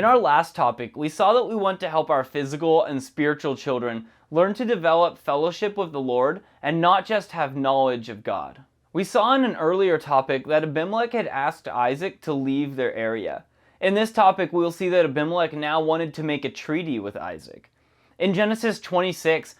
our last topic, we saw that we want to help our physical and spiritual children learn to develop fellowship with the Lord and not just have knowledge of God. We saw in an earlier topic that Abimelech had asked Isaac to leave their area. In this topic, we will see that Abimelech now wanted to make a treaty with Isaac. In Genesis 26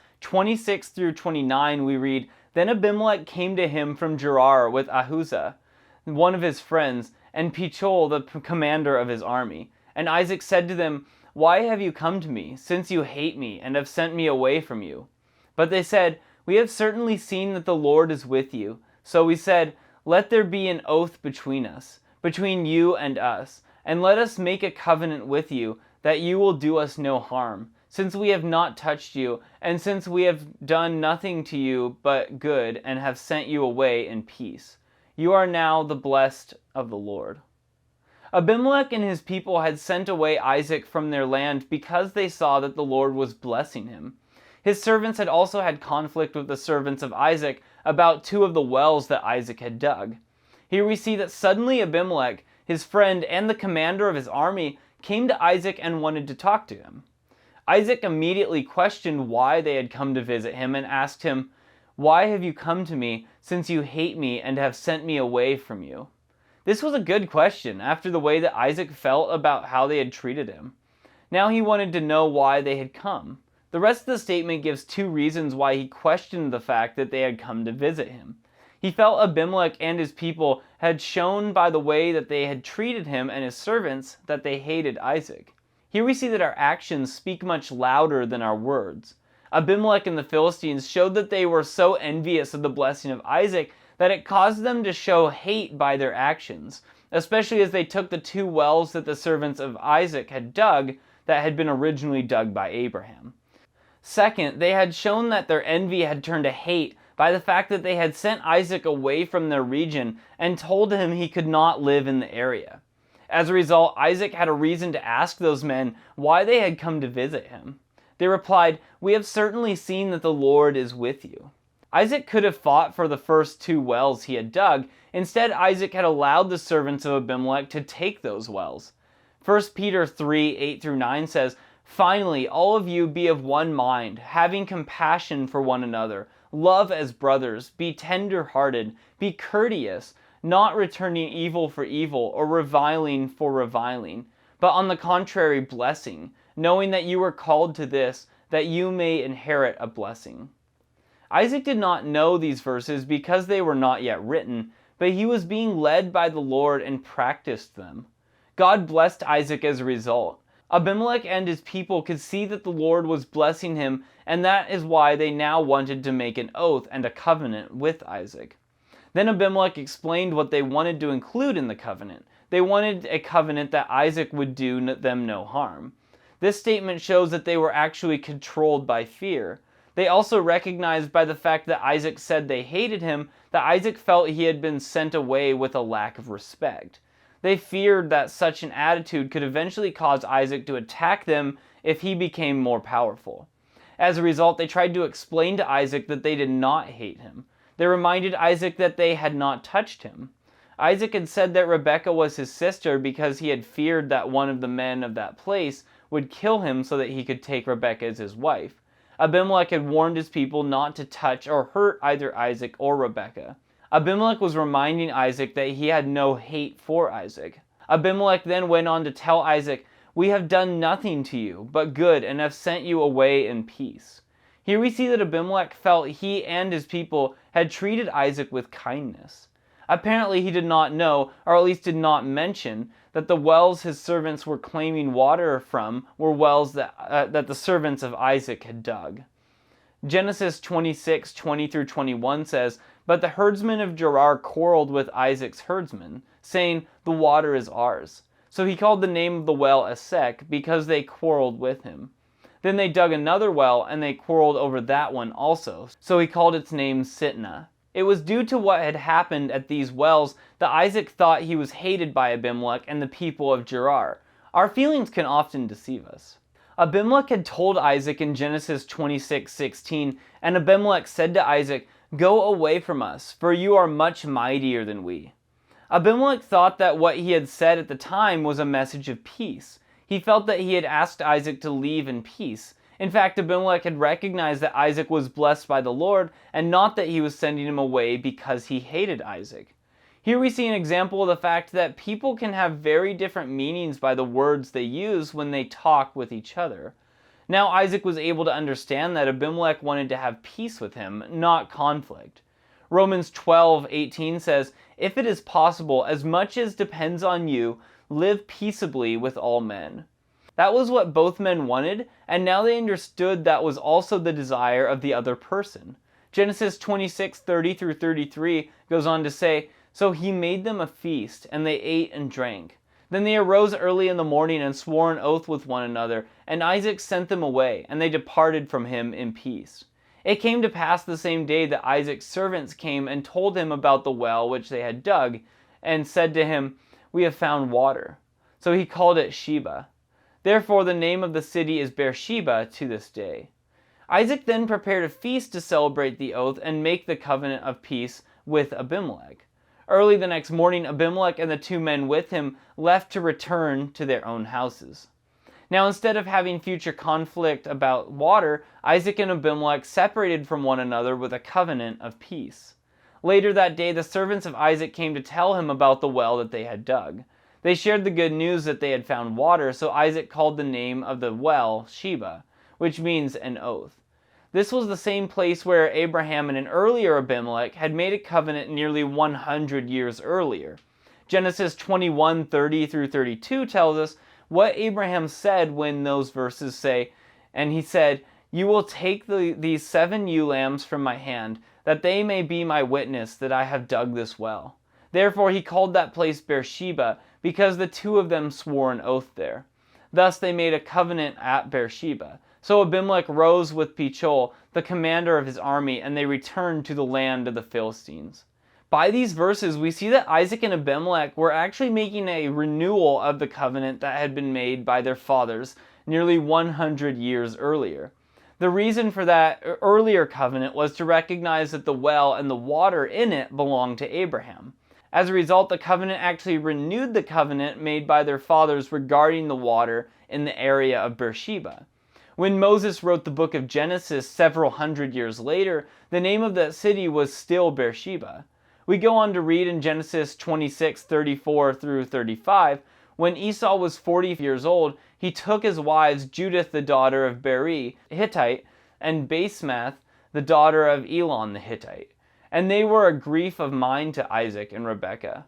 through 29, we read, "Then Abimelech came to him from Gerar with Ahuzah, one of his friends, and Pichol, the commander of his army. And Isaac said to them, 'Why have you come to me, since you hate me and have sent me away from you?' But they said, 'We have certainly seen that the Lord is with you.' So we said, 'Let there be an oath between us, between you and us, and let us make a covenant with you, that you will do us no harm, since we have not touched you, and since we have done nothing to you but good, and have sent you away in peace. You are now the blessed of the Lord.'" Abimelech and his people had sent away Isaac from their land because they saw that the Lord was blessing him. His servants had also had conflict with the servants of Isaac about two of the wells that Isaac had dug. Here we see that suddenly Abimelech, his friend, and the commander of his army came to Isaac and wanted to talk to him. Isaac immediately questioned why they had come to visit him and asked him, "Why have you come to me, since you hate me and have sent me away from you?" This was a good question after the way that Isaac felt about how they had treated him. Now he wanted to know why they had come. The rest of the statement gives two reasons why he questioned the fact that they had come to visit him. He felt Abimelech and his people had shown by the way that they had treated him and his servants that they hated Isaac. Here we see that our actions speak much louder than our words. Abimelech and the Philistines showed that they were so envious of the blessing of Isaac that it caused them to show hate by their actions, especially as they took the two wells that the servants of Isaac had dug that had been originally dug by Abraham. Second, they had shown that their envy had turned to hate by the fact that they had sent Isaac away from their region and told him he could not live in the area. As a result, Isaac had a reason to ask those men why they had come to visit him. They replied, "We have certainly seen that the Lord is with you." Isaac could have fought for the first two wells he had dug. Instead, Isaac had allowed the servants of Abimelech to take those wells. 1 Peter 3:8-9 says, "Finally, all of you be of one mind, having compassion for one another. Love as brothers, be tender-hearted, be courteous, not returning evil for evil or reviling for reviling, but on the contrary blessing, knowing that you were called to this, that you may inherit a blessing." Isaac did not know these verses because they were not yet written, but he was being led by the Lord and practiced them. God blessed Isaac as a result. Abimelech and his people could see that the Lord was blessing him, and that is why they now wanted to make an oath and a covenant with Isaac. Then Abimelech explained what they wanted to include in the covenant. They wanted a covenant that Isaac would do them no harm. This statement shows that they were actually controlled by fear. They also recognized by the fact that Isaac said they hated him, that Isaac felt he had been sent away with a lack of respect. They feared that such an attitude could eventually cause Isaac to attack them if he became more powerful. As a result, they tried to explain to Isaac that they did not hate him. They reminded Isaac that they had not touched him. Isaac had said that Rebekah was his sister because he had feared that one of the men of that place would kill him so that he could take Rebekah as his wife. Abimelech had warned his people not to touch or hurt either Isaac or Rebekah. Abimelech was reminding Isaac that he had no hate for Isaac. Abimelech then went on to tell Isaac, "We have done nothing to you but good and have sent you away in peace." Here we see that Abimelech felt he and his people had treated Isaac with kindness. Apparently he did not know, or at least did not mention, that the wells his servants were claiming water from were wells that the servants of Isaac had dug. Genesis 26:20-21 says, "But the herdsmen of Gerar quarreled with Isaac's herdsmen, saying, 'The water is ours.' So he called the name of the well Esek, because they quarreled with him. Then they dug another well, and they quarreled over that one also. So he called its name Sitnah. It was due to what had happened at these wells that Isaac thought he was hated by Abimelech and the people of Gerar. Our feelings can often deceive us. Abimelech had told Isaac in Genesis 26:16, and Abimelech said to Isaac, "Go away from us, for you are much mightier than we." Abimelech thought that what he had said at the time was a message of peace. He felt that he had asked Isaac to leave in peace. In fact, Abimelech had recognized that Isaac was blessed by the Lord, and not that he was sending him away because he hated Isaac. Here we see an example of the fact that people can have very different meanings by the words they use when they talk with each other. Now Isaac was able to understand that Abimelech wanted to have peace with him, not conflict. Romans 12:18 says, "If it is possible, as much as depends on you, live peaceably with all men." That was what both men wanted, and now they understood that was also the desire of the other person. Genesis 26:30-33 goes on to say, "So he made them a feast, and they ate and drank. Then they arose early in the morning and swore an oath with one another, and Isaac sent them away, and they departed from him in peace. It came to pass the same day that Isaac's servants came and told him about the well which they had dug, and said to him, 'We have found water.' So he called it Sheba. Therefore the name of the city is Beersheba to this day." Isaac then prepared a feast to celebrate the oath and make the covenant of peace with Abimelech. Early the next morning, Abimelech and the two men with him left to return to their own houses. Now, instead of having future conflict about water, Isaac and Abimelech separated from one another with a covenant of peace. Later that day, the servants of Isaac came to tell him about the well that they had dug. They shared the good news that they had found water, so Isaac called the name of the well Sheba, which means an oath. This was the same place where Abraham and an earlier Abimelech had made a covenant nearly 100 years earlier. Genesis 21:30-32 tells us what Abraham said when those verses say, "And he said, 'You will take these 7 ewe lambs from my hand, that they may be my witness that I have dug this well.' Therefore he called that place Beersheba, because the two of them swore an oath there. Thus they made a covenant at Beersheba. So Abimelech rose with Pichol, the commander of his army, and they returned to the land of the Philistines." By these verses, we see that Isaac and Abimelech were actually making a renewal of the covenant that had been made by their fathers nearly 100 years earlier. The reason for that earlier covenant was to recognize that the well and the water in it belonged to Abraham. As a result, the covenant actually renewed the covenant made by their fathers regarding the water in the area of Beersheba. When Moses wrote the book of Genesis several hundred years later, the name of that city was still Beersheba. We go on to read in Genesis 26:34-35, when Esau was 40 years old, he took as wives Judith the daughter of Beri, Hittite, and Basemath the daughter of Elon the Hittite. And they were a grief of mind to Isaac and Rebekah.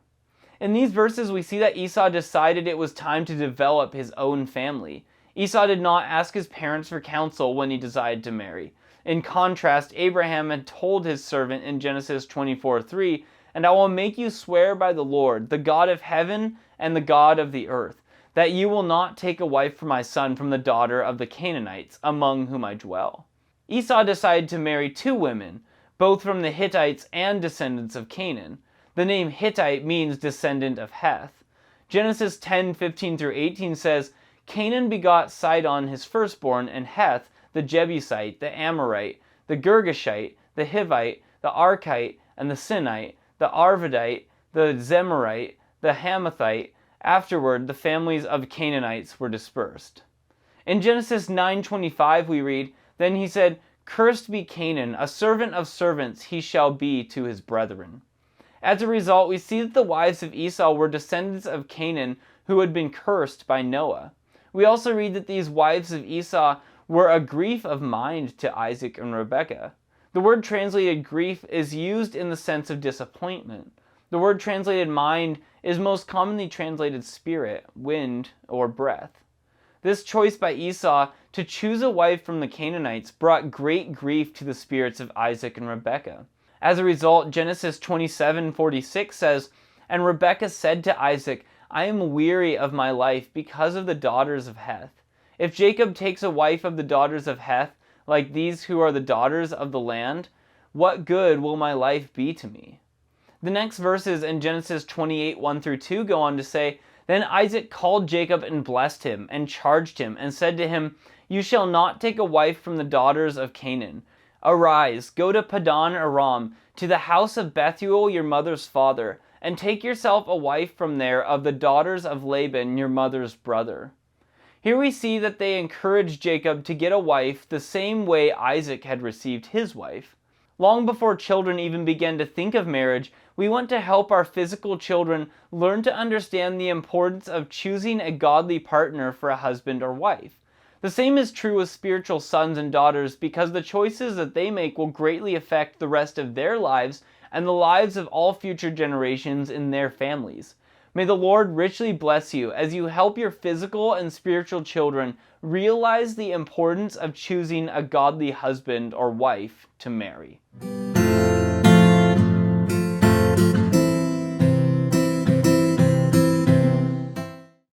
In these verses, we see that Esau decided it was time to develop his own family. Esau did not ask his parents for counsel when he decided to marry. In contrast, Abraham had told his servant in Genesis 24:3, "And I will make you swear by the Lord, the God of heaven and the God of the earth, that you will not take a wife for my son from the daughter of the Canaanites, among whom I dwell." Esau decided to marry 2 women, both from the Hittites and descendants of Canaan. The name Hittite means descendant of Heth. Genesis 10:15-18 says, "Canaan begot Sidon his firstborn, and Heth, the Jebusite, the Amorite, the Girgashite, the Hivite, the Archite, and the Sinite, the Arvadite, the Zemarite, the Hamathite." Afterward, the families of Canaanites were dispersed. In Genesis 9:25 we read, "Then he said, 'Cursed be Canaan, a servant of servants he shall be to his brethren.'" As a result, we see that the wives of Esau were descendants of Canaan who had been cursed by Noah. We also read that these wives of Esau were a grief of mind to Isaac and Rebekah. The word translated grief is used in the sense of disappointment. The word translated mind is most commonly translated spirit, wind, or breath. This choice by Esau to choose a wife from the Canaanites brought great grief to the spirits of Isaac and Rebekah. As a result, Genesis 27:46 says, "And Rebekah said to Isaac, 'I am weary of my life because of the daughters of Heth. If Jacob takes a wife of the daughters of Heth, like these who are the daughters of the land, what good will my life be to me?'" The next verses in Genesis 28:1-2 go on to say, "Then Isaac called Jacob and blessed him, and charged him, and said to him, 'You shall not take a wife from the daughters of Canaan. Arise, go to Paddan Aram, to the house of Bethuel your mother's father, and take yourself a wife from there of the daughters of Laban your mother's brother.'" Here we see that they encouraged Jacob to get a wife the same way Isaac had received his wife. Long before children even began to think of marriage, we want to help our physical children learn to understand the importance of choosing a godly partner for a husband or wife. The same is true with spiritual sons and daughters, because the choices that they make will greatly affect the rest of their lives and the lives of all future generations in their families. May the Lord richly bless you as you help your physical and spiritual children realize the importance of choosing a godly husband or wife to marry.